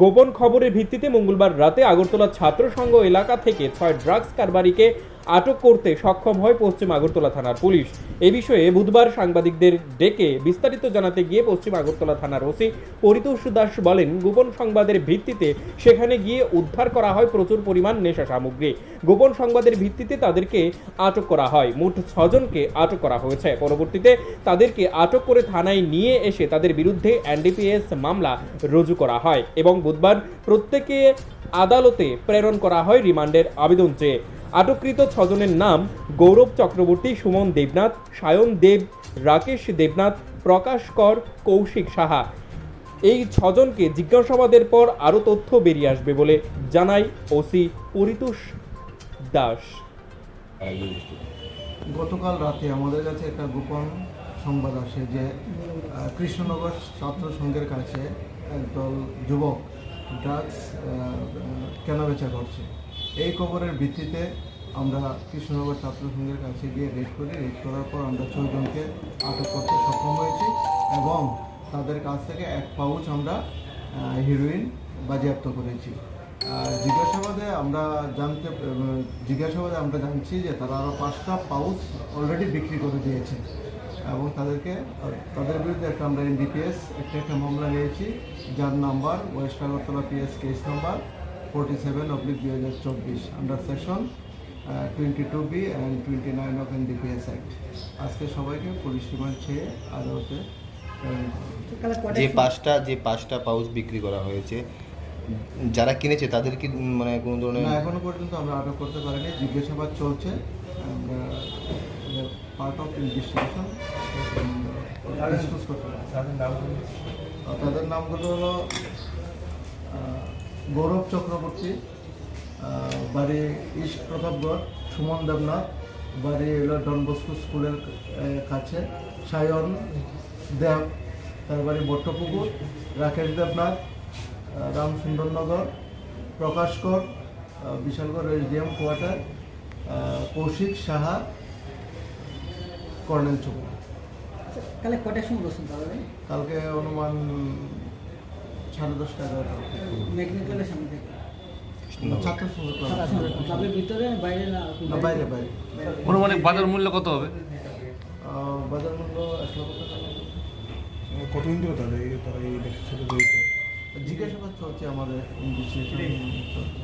গোপন খবরের ভিত্তিতে মঙ্গলবার রাতে আগরতলা ছাত্র সংঘ এলাকা থেকে ৬ ড্রাগস কারবারিকে আটক করতে সক্ষম হয় পশ্চিম আগরতলা থানার পুলিশ। এ বিষয়ে বুধবার সাংবাদিকদের ডেকে বিস্তারিত জানাতে গিয়ে পশ্চিম আগরতলা থানার ওসি পরিতোষ দাস বলেন, গোপন সংবাদের ভিত্তিতে সেখানে গিয়ে উদ্ধার করা হয় প্রচুর পরিমাণ নেশা সামগ্রী। গোপন সংবাদের ভিত্তিতে তাদেরকে আটক করা হয়। মোট ৬ জনকে আটক করা হয়েছে। পরবর্তীতে তাদেরকে আটক করে থানায় নিয়ে এসে তাদের বিরুদ্ধে এনডিপিএস মামলা রুজু করা হয় এবং বুধবার প্রত্যেকে আদালতে প্রেরণ করা হয় রিমান্ডের আবেদন চেয়ে। আটককৃত ৬ জনের নাম গৌরব চক্রবর্তী, সুমন দেবনাথ, সায়ন দেব, রাকেশ দেবনাথ, প্রকাশ কর, কৌশিক সাহা। এই ৬ জনকে জিজ্ঞাসাবাদের পর আরও তথ্য বেরিয়ে আসবে বলে জানায় ওসি পরিতোষ দাস। গতকাল রাতে আমাদের কাছে একটা গোপন সংবাদ আসে যে কৃষ্ণনগর ছাত্র সংঘের কাছে একদল যুবক ড্রাগস কেনাবেচা করছে। এই খবরের ভিত্তিতে আমরা কৃষ্ণনগর ছাত্র সংঘের কাছে গিয়ে রেড করি। রেড করার পর আমরা ৬ জনকে আটক করতে সক্ষম হয়েছি এবং তাদের কাছ থেকে 1 পাউচ আমরা হিরোইন বাজেয়াপ্ত করেছি। জিজ্ঞাসাবাদে আমরা জানছি যে তারা আরও 5টা পাউচ অলরেডি বিক্রি করে দিয়েছে এবং তাদের বিরুদ্ধে আমরা এনডিপিএস একটা মামলা নিয়েছি, যার number West Agartala PS case number 47/2024 under section 22B and 29 of NDPS act. আজকে সবাইকে পুলিশ রিমান্ড চেয়ে আদালতে যে পাঁচটা পাউচ বিক্রি করা হয়েছে, যারা কিনেছে তাদের কি মানে কোনো ধরনের না, এখনো পর্যন্ত আমরা আটক করতে পারিনি। জিজ্ঞাসাবাদ চলছে। আমরা পার্ট অফ ইনভেস্টিগেশন ডিসকাস করতে পারি। তাদের নামগুলো হলো গৌরব চক্রবর্তী, বাড়ি ইস্ট প্রতাপগড়, সুমন দেবনাথ, বাড়ি হলো ডন বস্কো স্কুলের কাছে, সায়ন দেব, তার বাড়ি বট্টপুকুর, Rakesh Debnath, Ramsundarnagar, Prakash Kar, Bishalgarh SDM quarter, Kaushik Saha, colonel Chowk. কালকে কটার সময় বসুন তাহলে? কালকে অনুমান 10:30 মেকানিক্যালের সামনে থেকে ছাত্র সংঘ ক্লাবের ভিতরে বাইরে না বাইরে অনুমানিক বাজার মূল্য কত হবে? বাজার মূল্য 1 লক্ষ টাকা। কতদিন ধরে তারা এই ব্যবসার সাথে জড়িত? জিজ্ঞাসাবাদ চলছে আমাদের ইনভেস্টিগেশন চলছে।